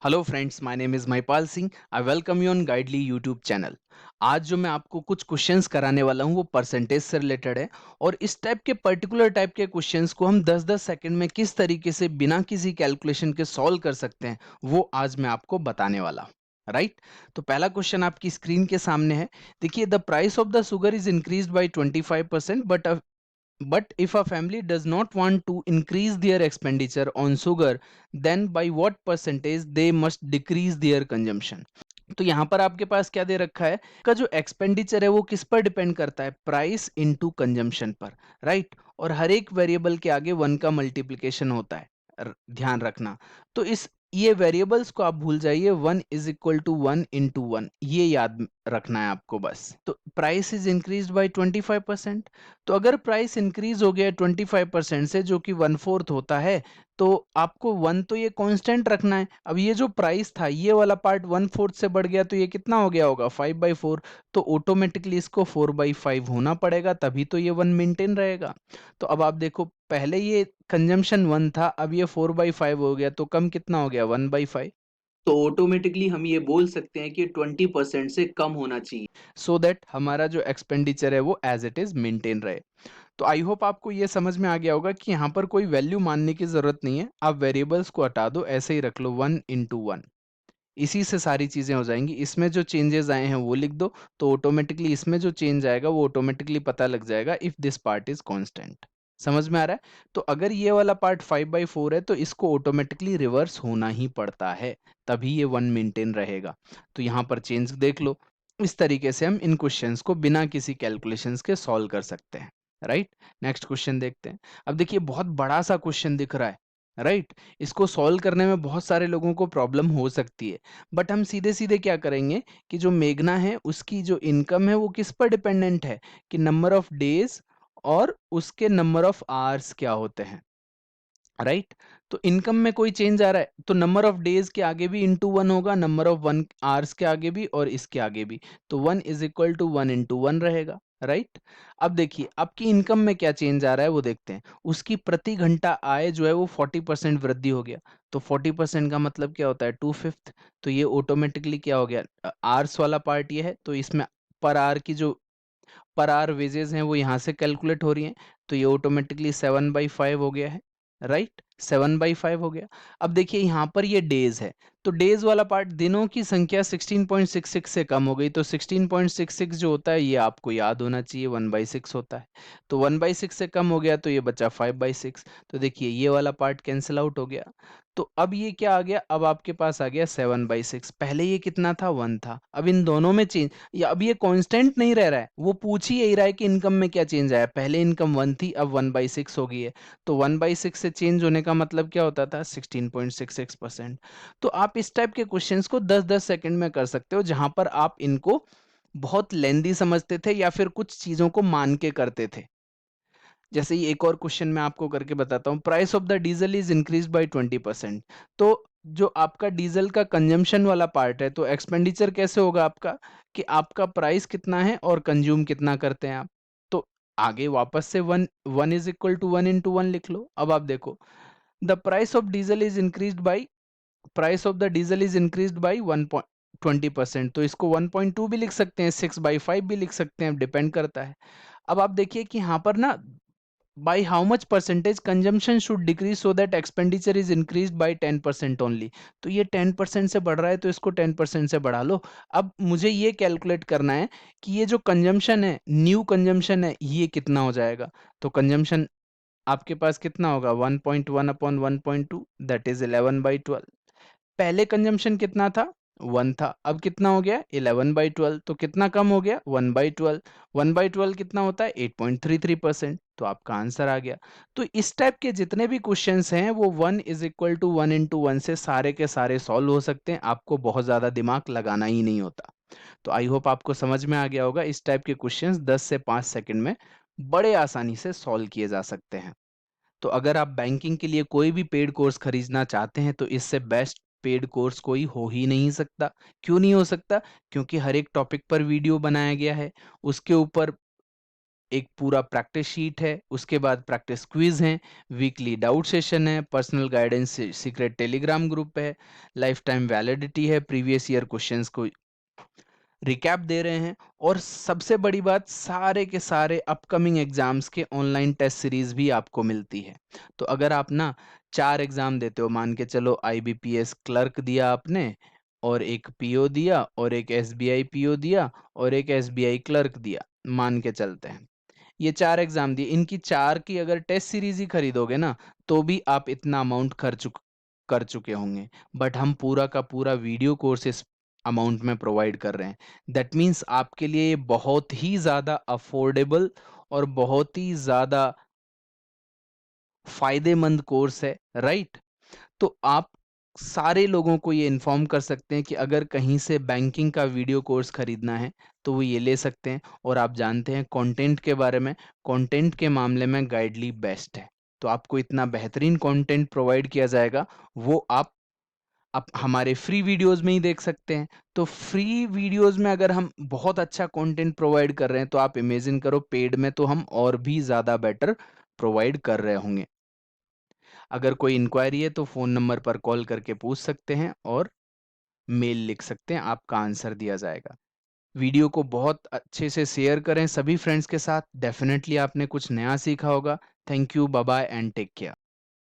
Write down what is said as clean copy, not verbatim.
Hello friends, my name is Mahipal Singh. I welcome you on गाइडली YouTube channel. आज जो मैं आपको कुछ क्वेश्चंस कराने वाला हूँ वो परसेंटेज से रिलेटेड है। और इस टाइप के पर्टिकुलर टाइप के क्वेश्चंस को हम 10-10 सेकंड में किस तरीके से बिना किसी कैलकुलेशन के सॉल्व कर सकते हैं, वो आज मैं आपको बताने वाला हूँ। राइट। तो पहला क्वेश्चन आपकी स्क्रीन के सामने है। देखिए, the price of the sugar is increased by 25%, but if a family does not want to increase their expenditure on sugar, then by what percentage they must decrease their consumption? तो यहाँ पर आपके पास क्या दे रखा है का जो एक्सपेंडिचर है वो किस पर डिपेंड करता है, प्राइस इनटू कंजम्पशन पर। राइट। और हर एक वेरिएबल के आगे वन का मल्टीप्लिकेशन होता है। ध्यान रखना। तो इस ये वेरिएबल्स को आप भूल जाइए, one is equal to one into one, ये याद रखना है आपको बस। तो प्राइस इज इंक्रीज बाई 25%। तो अगर प्राइस इंक्रीज हो गया 25% से, जो कि वन फोर्थ होता है, तो आपको वन तो ये कांस्टेंट रखना है। अब ये जो प्राइस था, ये वाला पार्ट वन फोर्थ से बढ़ गया, तो ये कितना हो गया होगा, 5/4। तो ऑटोमेटिकली इसको 4/5 होना पड़ेगा, तभी तो ये वन मेंटेन रहेगा। तो अब आप देखो, पहले ये कंजम्पशन वन था, अब ये 4/5 हो गया, तो कम कितना हो गया, 1/5। तो ऑटोमेटिकली हम ये बोल सकते हैं कि 20% से कम होना चाहिए, सो दैट हमारा जो एक्सपेंडिचर है वो एज इट इज मेंटेन रहे। तो आई होप आपको ये समझ में आ गया होगा कि यहाँ पर कोई वैल्यू मानने की जरूरत नहीं है। आप वेरिएबल्स को हटा दो, ऐसे ही रख लो, वन इंटू वन। इसी से सारी चीजें हो जाएंगी। इसमें जो चेंजेस आए हैं वो लिख दो, तो ऑटोमेटिकली इसमें जो चेंज आएगा वो ऑटोमेटिकली पता लग जाएगा if this part is constant. समझ में आ रहा है? तो अगर ये वाला पार्ट 5/4 है, तो इसको ऑटोमेटिकली रिवर्स होना ही पड़ता है, तभी ये वन मेंटेन रहेगा। तो यहाँ पर चेंज देख लो। इस तरीके से हम इन क्वेश्चंस को बिना किसी कैलकुलेशंस के सॉल्व कर सकते हैं। राइट। नेक्स्ट क्वेश्चन देखते हैं। अब देखिए, बहुत बड़ा सा क्वेश्चन दिख रहा है। राइट। इसको सॉल्व करने में बहुत सारे लोगों को प्रॉब्लम हो सकती है। बट हम सीधे सीधे क्या करेंगे कि जो मेघना है उसकी जो इनकम है वो किस पर डिपेंडेंट है, कि नंबर ऑफ डेज और उसके नंबर ऑफ आवर्स क्या होते हैं। राइट। तो इनकम में कोई चेंज आ रहा है, तो नंबर ऑफ डेज के आगे भी इंटू वन होगा, नंबर ऑफ वन आवर्स के आगे भी और इसके आगे भी। तो one is equal to one into one रहेगा। राइट। अब देखिए, आपकी इनकम में क्या चेंज आ रहा है वो देखते हैं। उसकी प्रति घंटा आय जो है वो 40% वृद्धि हो गया। तो 40% का मतलब क्या होता है, 2/5। तो ये ऑटोमेटिकली क्या हो गया, आवर्स वाला पार्ट ये है, तो इसमें पर आवर की जो पर आवर वेजेस हैं वो यहाँ से कैलकुलेट हो रही हैं। तो ये ऑटोमेटिकली 7/5 हो गया है। राइट। 7/5 हो गया। अब देखिए, यहाँ पर ये डेज है, तो डेज वाला पार्ट, दिनों की संख्या 16.66 से कम हो गई। तो 16.66 जो होता है ये आपको याद होना चाहिए, 1/6 होता है। तो 1/6 से कम हो गया, तो ये बचा 5/6। तो देखिए, ये वाला पार्ट कैंसिल आउट हो गया। तो अब ये क्या आ गया, अब आपके पास आ गया 7/6। पहले ये कितना था, वन था। अब इन दोनों में चेंज, या अब ये कांस्टेंट नहीं रह रहा है, वो पूछ ही यही रहा है कि इनकम में क्या चेंज आया। पहले इनकम वन थी, अब 1/6 हो गई है। तो 1/6 से चेंज होने का मतलब क्या होता था, 16.66%। तो आप इस टाइप के क्वेश्चंस को 10-10 सेकंड में कर सकते हो, जहां पर आप इनको बहुत लेंदी समझते थे या फिर कुछ चीजों को मान के करते थे। जैसे ही एक और क्वेश्चन मैं आपको करके बताता हूँ, price of the diesel is increase by 20%। तो जो आपका डीजल का कंजम्पशन वाला पार्ट है, तो एक्सपेंडिचर कैसे होगा आपका, कि आपका प्राइस कितना है और कंज्यूम कितना करते हैं आप। तो आगे वापस से one one is equal to one into one लिख लो। अब आप देखो, the price of diesel is increase by price of the diesel is increase by 1.20%। तो इसको 1.2 भी लिख सकते हैं, 6/5 भी लिख सकते हैं, डिपेंड करता है। अब आप देखिए कि यहाँ पर ना, by how much percentage consumption should decrease so that expenditure is increased by 10% only। तो ये 10% से बढ़ रहा है, तो इसको 10% से बढ़ा लो। अब मुझे ये कैलकुलेट करना है कि ये जो कंजम्पशन है, न्यू कंजम्पशन है, ये कितना हो जाएगा। तो कंजम्पशन आपके पास कितना होगा, 1.1 अपॉन 1.2, दैट इज 11/12। पहले कंजम्पशन कितना था, वन था, अब कितना हो गया, 11/12। तो कितना कम हो गया, 1/12। 1/12 कितना होता है, 8.33%। तो आपका आंसर आ गया। तो इस टाइप के जितने भी क्वेश्चंस हैं वो one is equal to one into one से सारे के सारे सॉल्व हो सकते हैं। आपको बहुत ज्यादा दिमाग लगाना ही नहीं होता। तो आई होप आपको समझ में आ गया होगा, इस टाइप के क्वेश्चंस 10 से 5 सेकंड में बड़े आसानी से सॉल्व किए जा सकते हैं। तो अगर आप बैंकिंग के लिए कोई भी पेड कोर्स खरीदना चाहते हैं, तो इससे बेस्ट पेड कोर्स कोई हो ही नहीं सकता। क्यों नहीं हो सकता, क्योंकि हर एक टॉपिक पर वीडियो बनाया गया है, उसके ऊपर एक पूरा प्रैक्टिस शीट है, उसके बाद प्रैक्टिस क्विज़ हैं, वीकली डाउट सेशन है, personal guidance secret Telegram group है, लाइफ टाइम वैलिडिटी है, प्रीवियस ईयर क्वेश्चंस को रिकैप दे रहे हैं और सबसे बड़ी बात सारे के सारे अपकमिंग एग्जाम्स के ऑनलाइन टेस्ट सीरीज भी आपको मिलती है। तो अगर आप ना 4 एग्जाम देते हो, मान के चलो आईबीपीएस क्लर्क दिया आपने और एक पीओ दिया और एक एसबीआई पीओ दिया और एक एसबीआई क्लर्क दिया, मान के चलते हैं। ये 4 एग्ज़ाम दिए, इनकी 4 की अगर टेस्ट सीरीज़ ही खरीदोगे ना, तो भी आप इतना अमाउंट खर्च कर चुके होंगे। बट हम पूरा का पूरा वीडियो कोर्स इस अमाउंट में प्रोवाइड कर रहे हैं। दैट मीन्स आपके लिए ये बहुत ही ज़्यादा अफोर्डेबल और बहुत ही ज़्यादा फ़ायदेमंद कोर्स है, राइट? तो आप सारे लोगों को ये इन्फॉर्म कर सकते हैं कि अगर कहीं से बैंकिंग का वीडियो कोर्स खरीदना है तो वो ये ले सकते हैं। और आप जानते हैं कंटेंट के बारे में, कंटेंट के मामले में गाइडली बेस्ट है। तो आपको इतना बेहतरीन कंटेंट प्रोवाइड किया जाएगा, वो आप हमारे फ्री वीडियोस में ही देख सकते हैं। तो फ्री वीडियोस में अगर हम बहुत अच्छा कंटेंट प्रोवाइड कर रहे हैं तो आप इमेजिन करो पेड में तो हम और भी ज़्यादा बेटर प्रोवाइड कर रहे होंगे। अगर कोई इंक्वायरी है तो फ़ोन नंबर पर कॉल करके पूछ सकते हैं और मेल लिख सकते हैं, आपका आंसर दिया जाएगा। वीडियो को बहुत अच्छे से शेयर करें सभी फ्रेंड्स के साथ। डेफ़िनेटली आपने कुछ नया सीखा होगा। Thank you, bye bye and take care.